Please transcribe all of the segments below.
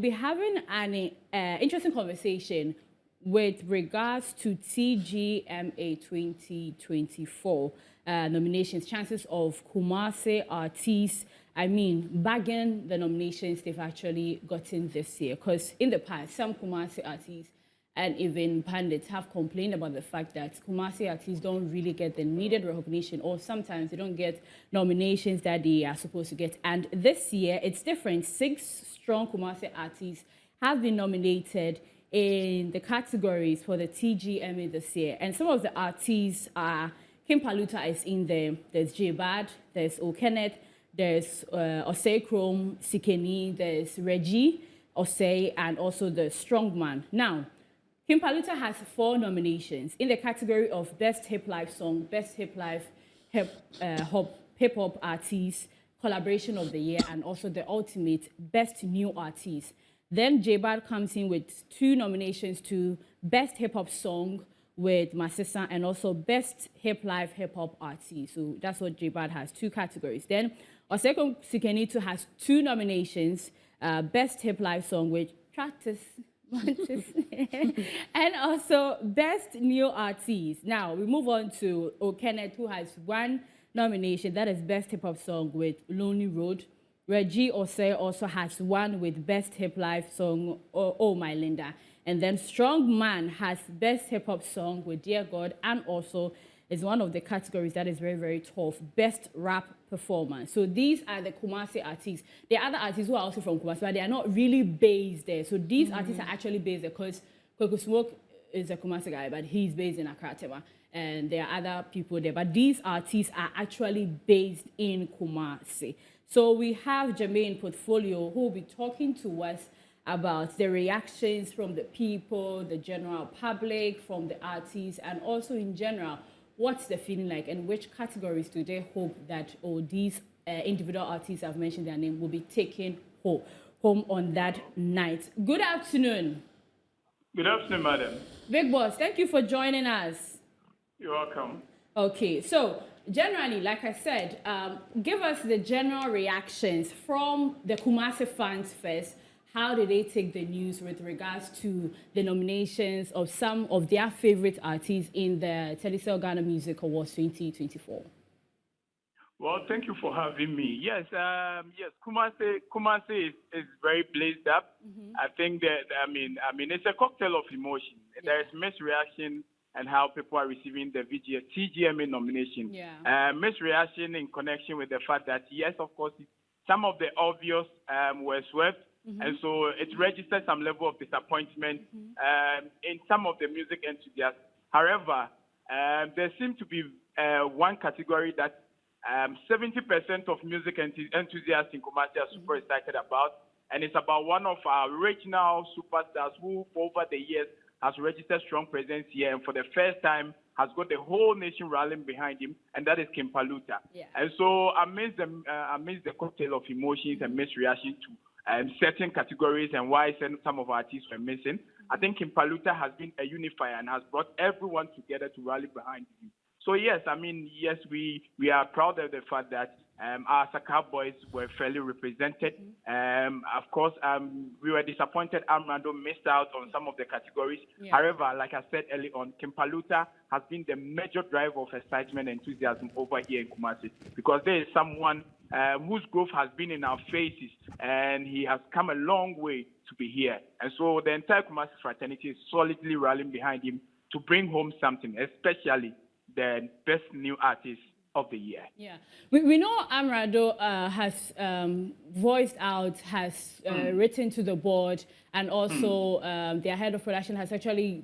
be having an interesting conversation with regards to TGMA 2024 nominations, chances of Kumasi artists, bagging the nominations they've actually gotten this year. Because in the past, some Kumasi artists and even pundits have complained about the fact that Kumasi artists don't really get the needed recognition, or sometimes they don't get nominations that they are supposed to get. And this year, it's different. 6 strong Kumasi artists have been nominated in the categories for the TGMA this year. And some of the artists are, Kim Paluta is in there, there's J Bad, there's O'Kenneth, there's Osei Chrome, Sikeni, there's Reggie, Osei, and also the Strongman. Now, Kim Paluta has 4 nominations in the category of Best Hip Life Song, Best Hip Life Hip Hop Artist, Collaboration of the Year, and also the ultimate Best New Artist. Then J-Bad comes in with 2 nominations to Best Hip Hop Song with Masisa and also Best Hip Life Hip Hop Artist. So that's what J-Bad has, 2 categories. Then Oseko Sikenito has 2 nominations, Best Hip Life Song with Practice and also Best New Artist. Now we move on to O'Kenneth, who has 1 nomination, that is Best Hip Hop Song with Lonely Road. Reggie Osei also has 1 with Best Hip Life Song, Oh My Linda. And then Strong Man has Best Hip Hop Song with Dear God, and also is one of the categories that is very, very tough, Best Rap Performance. So these are the Kumasi artists. There are other artists who are also from Kumasi, but they are not really based there. So these artists are actually based there because Kweku Smoke is a Kumasi guy, but he's based in Accra, Tema. And there are other people there. But these artists are actually based in Kumasi. So we have GERMAIN Portfolio, who will be talking to us about the reactions from the people, the general public, from the artists, and also in general, what's the feeling like and which categories do they hope that these individual artists I've mentioned their name will be taken home on that night. Good afternoon. Good afternoon, madam. Big Boss, thank you for joining us. You're welcome. Okay, so generally, like I said, give us the general reactions from the Kumasi fans first. How did they take the news with regards to the nominations of some of their favorite artists in the Telecel Ghana Music Awards 2024? Well, thank you for having me. Yes, Kumasi is very blazed up. I think that it's a cocktail of emotion. Yeah. There is mixed reaction and how people are receiving the TGMA nomination. Yeah. Mixed reaction in connection with the fact that yes, of course, some of the obvious were swept. And so it registered some level of disappointment in some of the music enthusiasts. However, there seems to be one category that 70% of music enthusiasts in Kumasi are super excited about, and it's about one of our regional superstars who, for over the years, has registered strong presence here, and for the first time has got the whole nation rallying behind him, and that is Kim Paluta. Yeah. And so amidst the cocktail of emotions and mixed reaction to certain categories and why some of our artists were missing, I think Kim Paluta has been a unifier and has brought everyone together to rally behind him. So yes, we are proud of the fact that our Saka boys were fairly represented. Of course, we were disappointed Amrando missed out on some of the categories. Yeah. However, like I said earlier on, Kim Paluta has been the major driver of excitement and enthusiasm over here in Kumasi, because there is someone whose growth has been in our faces, and he has come a long way to be here. And so the entire Kumasi fraternity is solidly rallying behind him to bring home something, especially the best new artist of the year. Yeah, we know Amrado has voiced out, has written to the board, and also their head of production has actually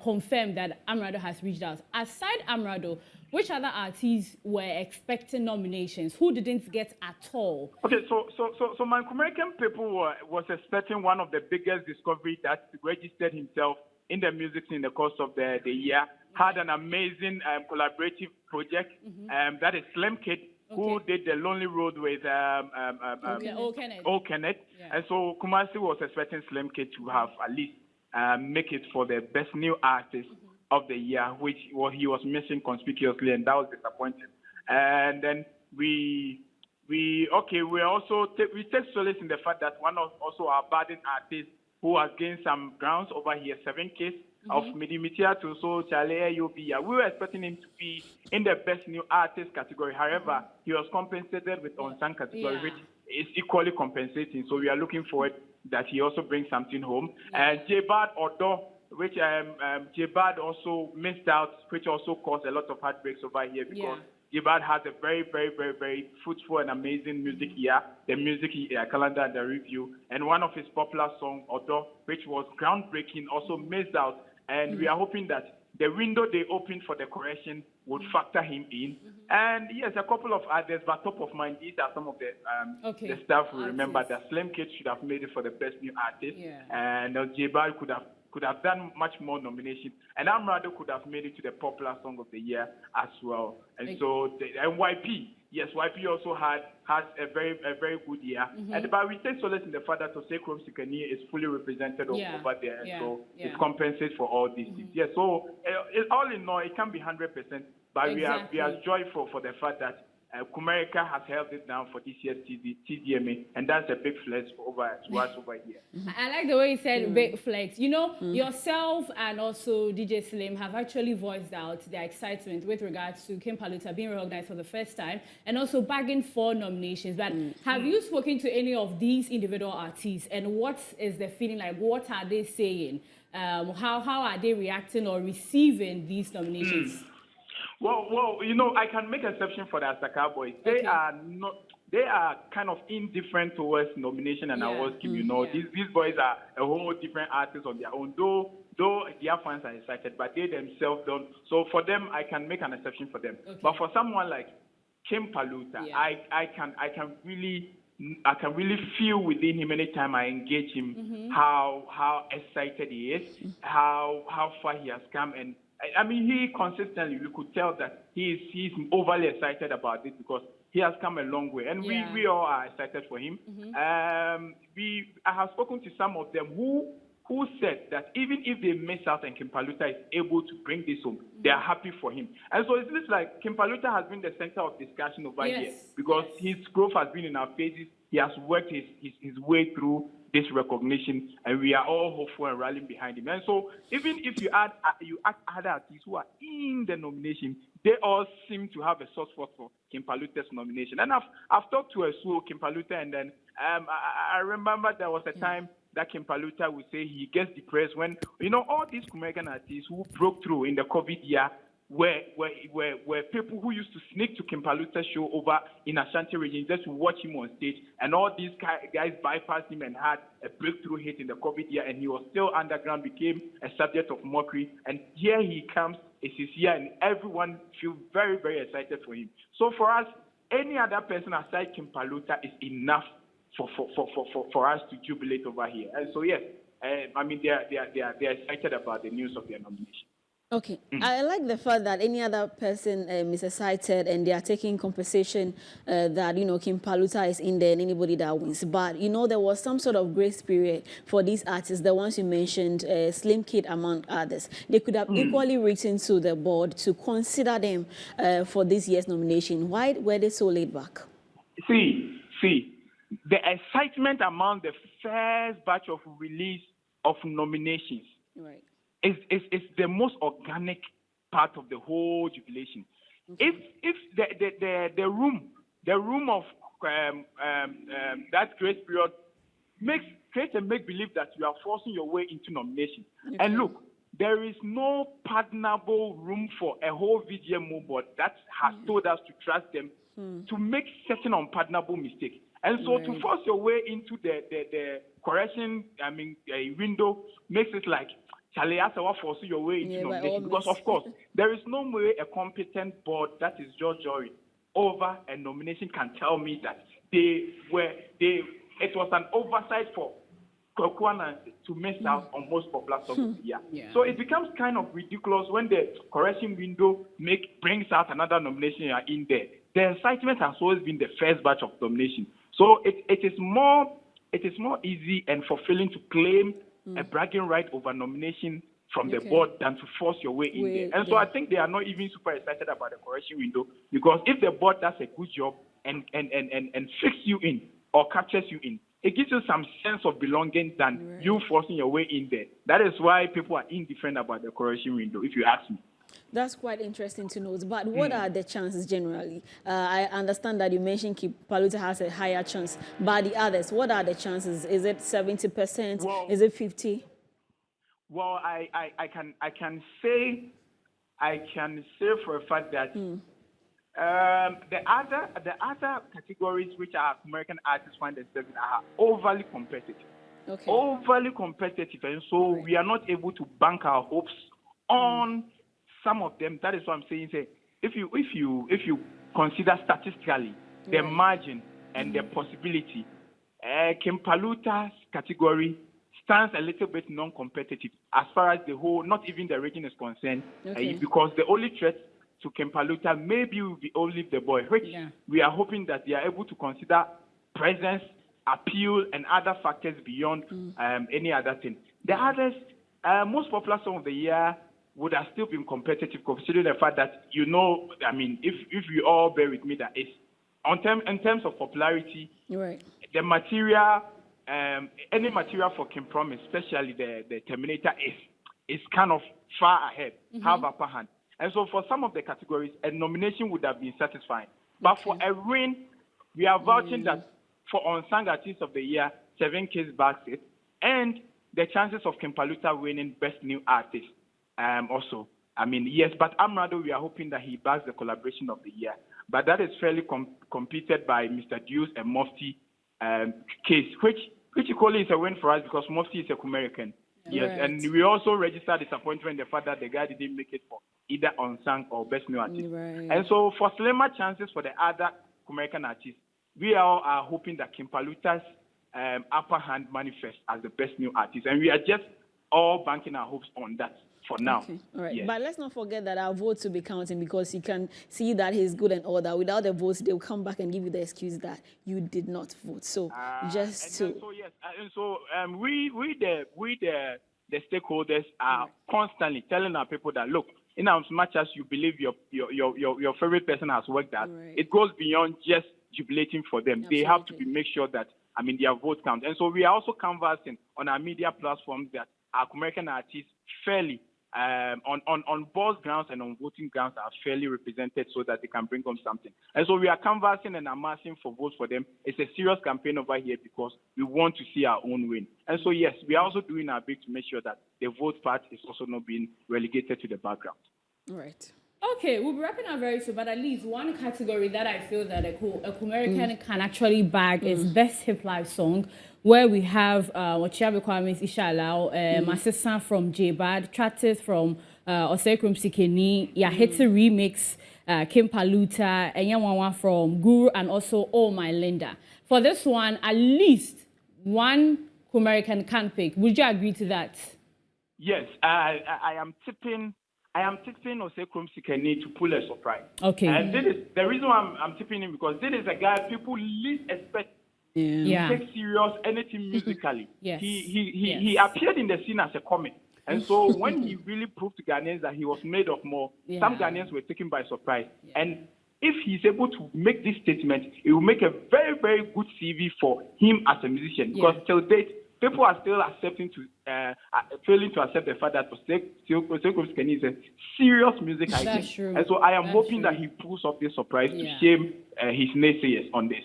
confirmed that Amrado has reached out. Aside Amrado, which other artists were expecting nominations? Who didn't get at all? Okay, so my KUMERICAN people was expecting one of the biggest discovery that registered himself in the music in the course of the year. Had an amazing collaborative project that is Slim Kid, who did the Lonely Road with O'Kenneth. Yeah. And so Kumasi was expecting Slim Kid to have at least make it for the best new artist of the year, which he was missing conspicuously, and that was disappointing. And then we we take solace in the fact that one of also our budding artists who has gained some grounds over here, 7 cases of Midimitia to so Chale Yobia. We were expecting him to be in the best new artist category. However, he was compensated with unsung category, which is equally compensating. So we are looking forward that he also brings something home. And J-Bad Odo, which J-Bad also missed out, which also caused a lot of heartbreaks over here because J-Bad has a very, very, very, very fruitful and amazing music year, the music year calendar and the review. And one of his popular songs, Odo, which was groundbreaking, also missed out. And we are hoping that the window they opened for the correction would factor him in. And yes, a couple of others, but top of mind, these are some of the stuff we remember that Slim Kid should have made it for the best new artist. And J-Bad could have done much more nominations. And Amrado could have made it to the popular song of the year as well. And so, and YP, yes, YP also has a very good year. But we take solace in the fact that Jose Krom Sikani is fully represented over there. And so it compensates for all these things. Yeah, so all in all, it can be 100%. But we are joyful for the fact that KUMERICA has held it down for this year's TGMA, and that's a big flex to us over here. I like the way you said big flex. You know, yourself and also DJ Slim have actually voiced out their excitement with regards to Kim Paluta being recognized for the first time and also bagging 4 nominations. But have you spoken to any of these individual artists, and what is the feeling like? What are they saying? How are they reacting or receiving these nominations? Well, you know, I can make exception for the Asaka boys. They are kind of indifferent towards nomination and awards. You know, these boys are a whole different artists on their own. Though their fans are excited, but they themselves don't. So for them, I can make an exception for them. But for someone like Kim Paluta, I can really feel within him anytime I engage him how excited he is, how far he has come. And I mean, he consistently, you could tell that he's overly excited about this because he has come a long way, and we all are excited for him. I have spoken to some of them who said that even if they miss out and Kim Paluta is able to bring this home, they are happy for him. And so it looks like Kim Paluta has been the center of discussion over here because his growth has been in our faces. He has worked his way through this recognition, and we are all hopeful and rallying behind him. And so even if you add other artists who are in the nomination, they all seem to have a soft spot for Kim Paluta's nomination. And I've talked to Kim Paluta, and then I remember there was a time that Kim Paluta would say he gets depressed when, you know, all these American artists who broke through in the COVID year were people who used to sneak to Kim Paluta's show over in Ashanti region just to watch him on stage, and all these guys bypassed him and had a breakthrough hit in the COVID year, and he was still underground, became a subject of mockery, and here he comes, it's his year, and everyone feels very, very excited for him. So for us, any other person aside Kim Paluta is enough for us to jubilate over here. And so yes, I mean they are excited about the news of their nomination. Okay, I like the fact that any other person is excited and they are taking compensation that, you know, Kim Paluta is in there and anybody that wins. But, you know, there was some sort of grace period for these artists, the ones you mentioned, Slim Kid among others. They could have equally written to the board to consider them for this year's nomination. Why were they so laid back? See, the excitement among the first batch of release of nominations. Right. It's the most organic part of the whole jubilation. If the room of that grace period creates a make believe that you are forcing your way into nomination. And look, there is no pardonable room for a whole VGMO board that has told us to trust them to make certain unpardonable mistakes. And so to force your way into the correction, window makes it like Charlie force your way into nomination, because of course there is no way a competent board that is just jury over a nomination can tell me that it was an oversight for Kwakwana to miss out on most popular songs of the year. So it becomes kind of ridiculous when the correction window brings out another nomination in there. The excitement has always been the first batch of nomination. So it is more easy and fulfilling to claim a bragging right over nomination from the board than to force your way in there. And so I think they are not even super excited about the correction window, because if the board does a good job, and fix you in or captures you in. It gives you some sense of belonging than you forcing your way in there. That is why people are indifferent about the correction window, if you ask me. That's quite interesting to note. But what are the chances generally? I understand that you mentioned Paluta has a higher chance. But the others, what are the chances? Is it 70%? Well, is it 50%? Well, I can say for a fact that the other categories which are American artists find themselves in are overly competitive. Okay. Overly competitive, and so we are not able to bank our hopes on some of them. That is what I'm saying. Say, if you consider statistically the margin and the possibility, Paluta's category stands a little bit non-competitive as far as the whole, not even the region is concerned, because the only threat to Paluta maybe will be only the boy, which we are hoping that they are able to consider presence, appeal, and other factors beyond any other thing. The others, most popular song of the year would have still been competitive, considering the fact that, I mean, if you all bear with me, that is, in terms of popularity, the material, any material for Kim Promise, especially the Terminator, is kind of far ahead, have upper hand. And so for some of the categories, a nomination would have been satisfying. But for a win, we are vouching that for Unsung Artist of the Year, 7K's backs it, and the chances of Kim Paluta winning Best New Artist also. I mean, yes, but Amrado, we are hoping that he backs the collaboration of the year. But that is fairly competed by Mr. Deuce and Mufti case, which equally is a win for us because Mufti is a KUMERICAN. Yes, and we also registered disappointment in the fact that the guy didn't make it for either Unsung or Best New Artist. And so for slimmer chances for the other KUMERICAN artists, we all are hoping that Kim Paluta's upper hand manifests as the Best New Artist. And we are just all banking our hopes on that for now. Okay. All right. Yes. But let's not forget that our votes will be counting, because you can see that he's good and all that. Without the votes, they'll come back and give you the excuse that you did not vote. So the stakeholders are constantly telling our people that, look, in as much as you believe your favorite person has worked out, it goes beyond just jubilating for them. Absolutely. They have to make sure that, I mean, their vote counts. And so we are also canvassing on our media platforms that our American artists fairly, on both grounds and on voting grounds, are fairly represented so that they can bring home something. And so we are canvassing and amassing for votes for them. It's a serious campaign over here because we want to see our own win. And so, yes, we are also doing our bit to make sure that the vote part is also not being relegated to the background. All right. Okay, we'll be wrapping up very soon, but at least one category that I feel that a KUMERICAN can actually bag is Best Hip Live Song, where we have Wachiabe Kwame's Ishalao, Masisa from J-Bad, Tratis from Osekrum Sikeni, Yahete Remix, Kim Paluta, Enyawawa from Guru, and also Oh My Linda. For this one, at least one KUMERICAN can pick. Would you agree to that? Yes, I am tipping Osekrum Sikeni to pull a surprise. Okay. And this is the reason why I'm tipping him, because this is a guy people least expect to take serious anything musically. He appeared in the scene as a comic. And so when he really proved to Ghanaians that he was made of more, some Ghanaians were taken by surprise. And if he's able to make this statement, it will make a very, very good CV for him as a musician. Because till date, people are still failing to accept the fact that Osekrum Sikeni is a serious music icon. That's true. And so I am hoping that he pulls off this surprise to shame his naysayers on this.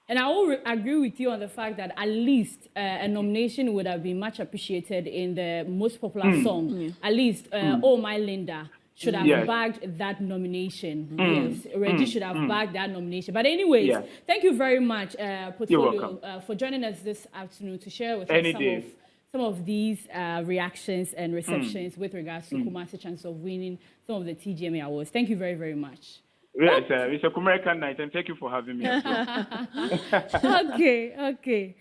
And I will agree with you on the fact that at least a nomination would have been much appreciated in the most popular song. At least Oh My Linda should have bagged that nomination. Yes, Reggie should have bagged that nomination. But anyways, thank you very much, Portfolio, for joining us this afternoon to share with us some of these reactions and receptions with regards to Kumasi's chance of winning some of the TGMA awards. Thank you very, very much. Yes, it's a KUMERICAN night, and thank you for having me. Okay.